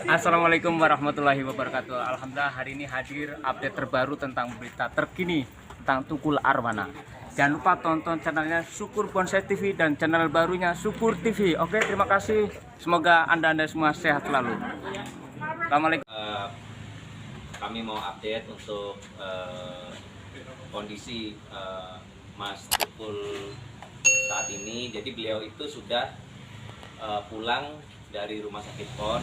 Assalamualaikum warahmatullahi wabarakatuh. Alhamdulillah hari ini hadir update terbaru tentang berita terkini tentang Tukul Arwana. Jangan lupa tonton channelnya Syukur Bonsai TV dan channel barunya Syukur TV. Oke, terima kasih. Semoga anda semua sehat selalu. Assalamualaikum. Kami mau update untuk kondisi Mas Tukul saat ini. Jadi beliau itu sudah pulang dari rumah sakit PON.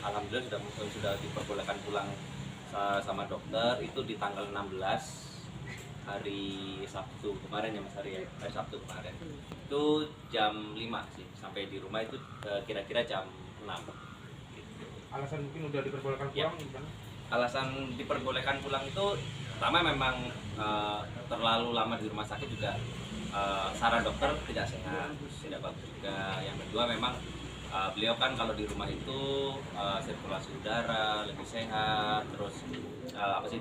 Alhamdulillah sudah diperbolehkan pulang sama dokter itu di tanggal 16 hari Sabtu kemarin ya Mas Hari ya, hari Sabtu kemarin. Itu jam 5 sih, sampai di rumah itu kira-kira jam 6. Gitu. Alasan mungkin udah diperbolehkan pulang gimana? Alasan diperbolehkan pulang itu pertama memang terlalu lama di rumah sakit juga, saran dokter tidak sehat, tidak bagus juga. Yang kedua memang beliau kan kalau di rumah itu sirkulasi udara lebih sehat, terus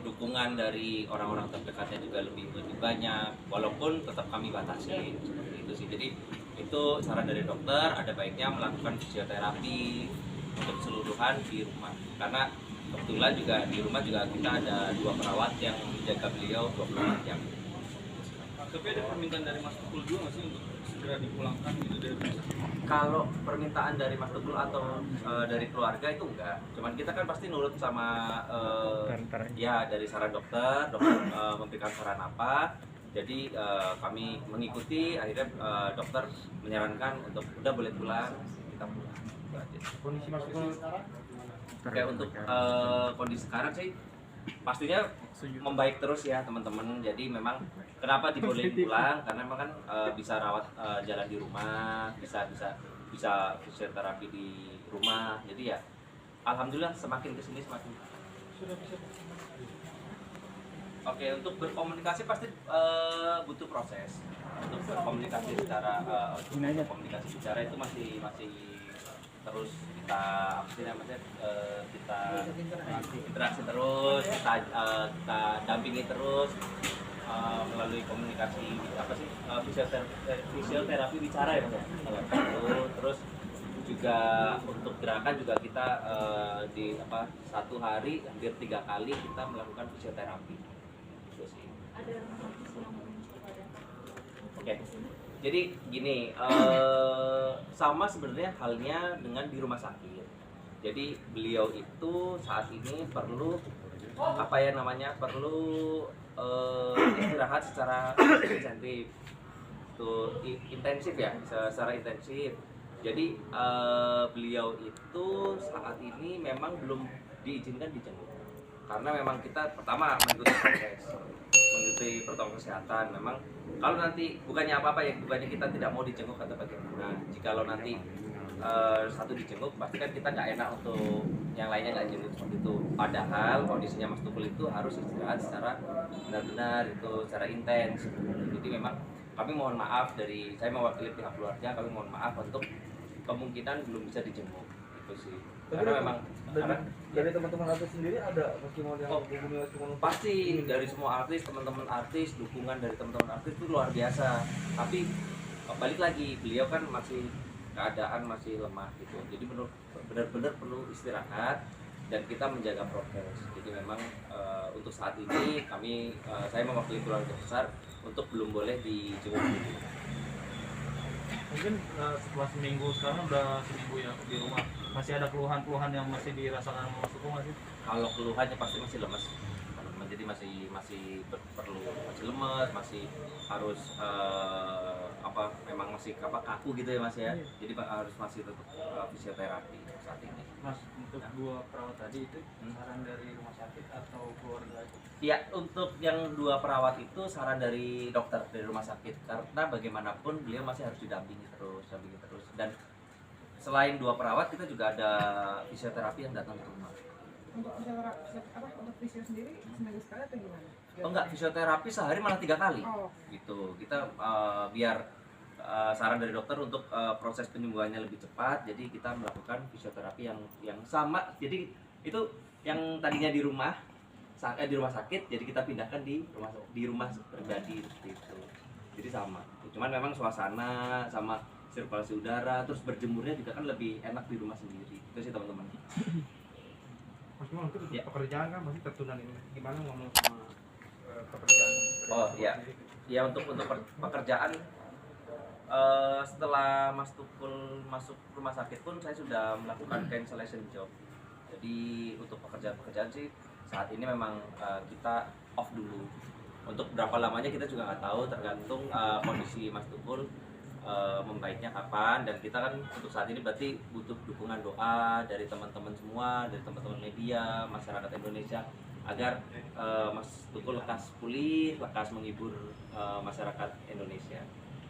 dukungan dari orang-orang terdekatnya juga lebih banyak, walaupun tetap kami batasi seperti itu sih. Jadi itu saran dari dokter, ada baiknya melakukan fisioterapi untuk keseluruhan di rumah, karena kebetulan juga di rumah juga kita ada 2 perawat yang menjaga beliau 24 jam. Tapi ada permintaan dari Mas Tukul juga nggak sih untuk segera dipulangkan gitu dari rumah sakit? Kalau permintaan dari Mas Tukul atau dari keluarga itu enggak, cuman kita kan pasti nurut sama ya dari saran dokter memberikan saran apa. Jadi kami mengikuti, akhirnya dokter menyarankan untuk udah boleh pulang, kita pulang. Itu aja. Kondisi Mas Tukul Oke, untuk kondisi sekarang sih pastinya membaik terus ya teman-teman. Jadi memang kenapa dibolehin pulang, karena memang kan bisa rawat jalan di rumah, bisa fisioterapi di rumah. Jadi ya alhamdulillah semakin kesini semakin sudah bisa. oke. Untuk berkomunikasi pasti butuh proses. Untuk berkomunikasi secara komunikasi bicara itu masih terus kita interaksi terus, kita dampingi terus melalui komunikasi fisioterapi bicara ya Mas ya. Terus juga untuk gerakan juga kita di satu hari hampir 3 kali kita melakukan fisioterapi. Itu sih. Oke. Jadi gini, sama sebenarnya halnya dengan di rumah sakit. Jadi beliau itu saat ini perlu perlu istirahat secara intensif ya, secara intensif. Jadi beliau itu saat ini memang belum diizinkan dijenguk, karena memang kita pertama mengikuti protokol kesehatan. Memang kalau nanti bukannya bukannya kita tidak mau dijenguk atau bagaimana. Jikalau nanti satu dijenguk, pasti kan kita nggak enak untuk yang lainnya nggak jenguk seperti itu. Padahal kondisinya Mas Tukul itu harus istirahat secara benar-benar, itu secara intens. Jadi memang kami mohon maaf, saya mewakili pihak keluarga, kami mohon maaf untuk kemungkinan belum bisa dijenguk. Itu sih. Karena memang dari teman-teman artis sendiri ada meskipun yang pasti dari semua artis, teman-teman artis, dukungan dari teman-teman artis itu luar biasa. Tapi balik lagi, beliau kan keadaan masih lemah gitu. Jadi benar-benar perlu istirahat dan kita menjaga prokes. Jadi memang untuk saat ini saya mewakili keluarga besar untuk belum boleh dijenguk dulu. mungkin setelah seminggu, sekarang udah seminggu ya di rumah, masih ada keluhan-keluhan yang masih dirasakan Mas Tukul nggak sih? Kalau keluhannya pasti masih lemas, jadi masih lemas, masih harus memang masih kaku gitu ya Mas ya. Jadi harus masih tetap fisioterapi saat ini. Mas, untuk 2 perawat tadi itu saran dari rumah sakit atau keluarga? Ya, untuk yang 2 perawat itu saran dari dokter, dari rumah sakit, karena bagaimanapun beliau masih harus didampingi terus. Dan selain 2 perawat, kita juga ada fisioterapi yang datang ke rumah. Untuk fisio sendiri seminggu sekali atau gimana? Oh enggak, fisioterapi sehari malah 3 kali. Oh. Gitu. Kita biar saran dari dokter untuk proses penyembuhannya lebih cepat, jadi kita melakukan fisioterapi yang sama. Jadi itu yang tadinya di rumah sakit, jadi kita pindahkan di rumah pribadi seperti itu. Jadi sama. Cuman memang suasana sama sirkulasi udara, terus berjemurnya juga kan lebih enak di rumah sendiri. Itu sih teman-teman. Mas Bimo, untuk Ya. pekerjaan kan masih tertunda nih. Gimana ngomong sama pekerjaan? Oh iya, ya untuk pekerjaan setelah Mas Tukul masuk rumah sakit pun saya sudah melakukan cancellation job. Jadi untuk pekerjaan-pekerjaan sih saat ini memang kita off dulu. Untuk berapa lamanya kita juga nggak tahu, tergantung kondisi Mas Tukul membaiknya kapan. Dan kita kan untuk saat ini berarti butuh dukungan doa dari teman-teman semua, dari teman-teman media, masyarakat Indonesia, agar Mas Tukul lekas pulih, lekas menghibur masyarakat Indonesia.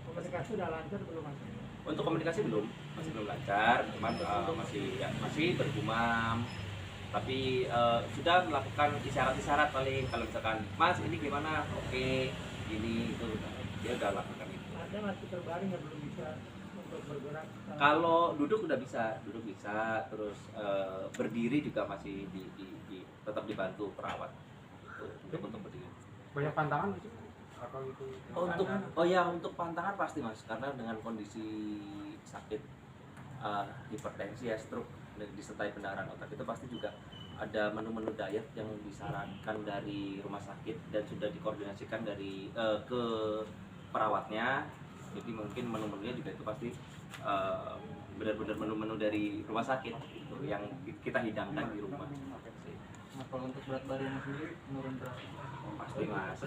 Komunikasi udah lancar belum Mas? Untuk komunikasi masih belum lancar, cuman masih bergumam. Tapi sudah melakukan isyarat-isyarat paling, kalau misalkan Mas ini gimana, oke, gini itu dia udah lakukan itu. Ada masih terbaring nggak belum bisa untuk bergerak? Kalau duduk udah bisa, terus berdiri juga masih tetap dibantu perawat itu, untuk berdiri. Banyak pantangan nggak sih? Atau itu? Untuk pantangan pasti Mas, karena dengan kondisi sakit hipertensi ya, stroke disertai pendarahan otak, itu pasti juga ada menu-menu diet yang disarankan dari rumah sakit dan sudah dikoordinasikan dari ke perawatnya. Jadi mungkin menu-menunya juga itu pasti benar-benar menu-menu dari rumah sakit itu yang kita hidangkan di rumah. Nah, kalau untuk berat badan sendiri menurun berapa? Pasti Mas.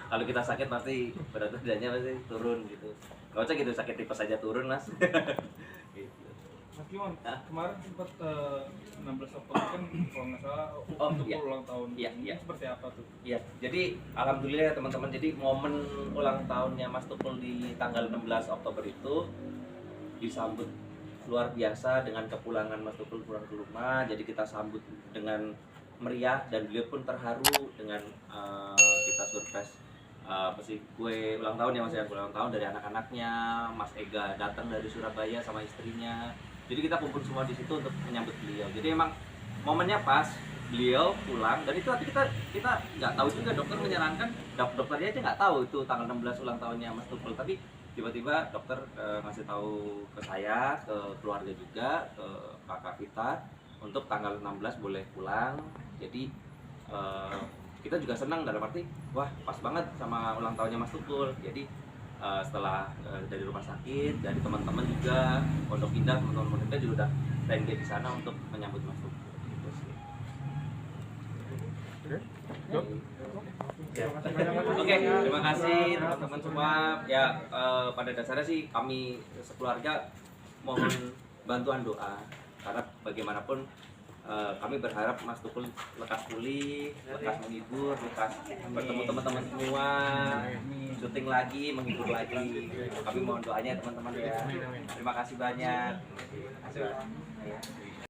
Kalau kita sakit pasti berat badannya pasti turun gitu. Gak usah gitu sakit tipes saja turun Mas. Gitu. Mas Bimo, kemarin sempat 16 Oktober kan kalau nggak salah untuk iya. ulang tahun. Iya, Ini iya. seperti apa tuh? Iya, jadi alhamdulillah ya teman-teman. Jadi momen ulang tahunnya Mas Tukul di tanggal 16 Oktober itu disambut luar biasa dengan kepulangan Mas Tukul pulang ke rumah. Jadi kita sambut dengan meriah dan beliau pun terharu dengan kita surprise kue ulang tahun ya Mas ya, kue ulang tahun dari anak-anaknya. Mas Ega datang dari Surabaya sama istrinya. Jadi kita kumpul semua di situ untuk menyambut beliau. Jadi emang momennya pas beliau pulang, dan itu tapi kita nggak tahu juga, dokter menyarankan, dokternya aja nggak tahu itu tanggal 16 ulang tahunnya Mas Tukul, tapi tiba-tiba dokter ngasih tahu ke saya, ke keluarga juga, ke kakak kita, untuk tanggal 16 boleh pulang. Jadi kita juga senang, dalam arti wah pas banget sama ulang tahunnya Mas Tukul. Jadi setelah dari rumah sakit, dari teman-teman juga, Pondok Indah, teman-teman Pondok Indah juga udah standby di sana untuk menyambut Mas Tukul. Gitu sih. Ya. Oke, terima kasih teman-teman semua. Ya, pada dasarnya sih kami sekeluarga mohon bantuan doa, karena bagaimanapun kami berharap Mas Tukul lekas pulih, lekas menghibur, lekas bertemu teman-teman semua, syuting lagi, menghibur lagi. Kami mohon doanya teman-teman ya. Terima kasih banyak. Terima kasih.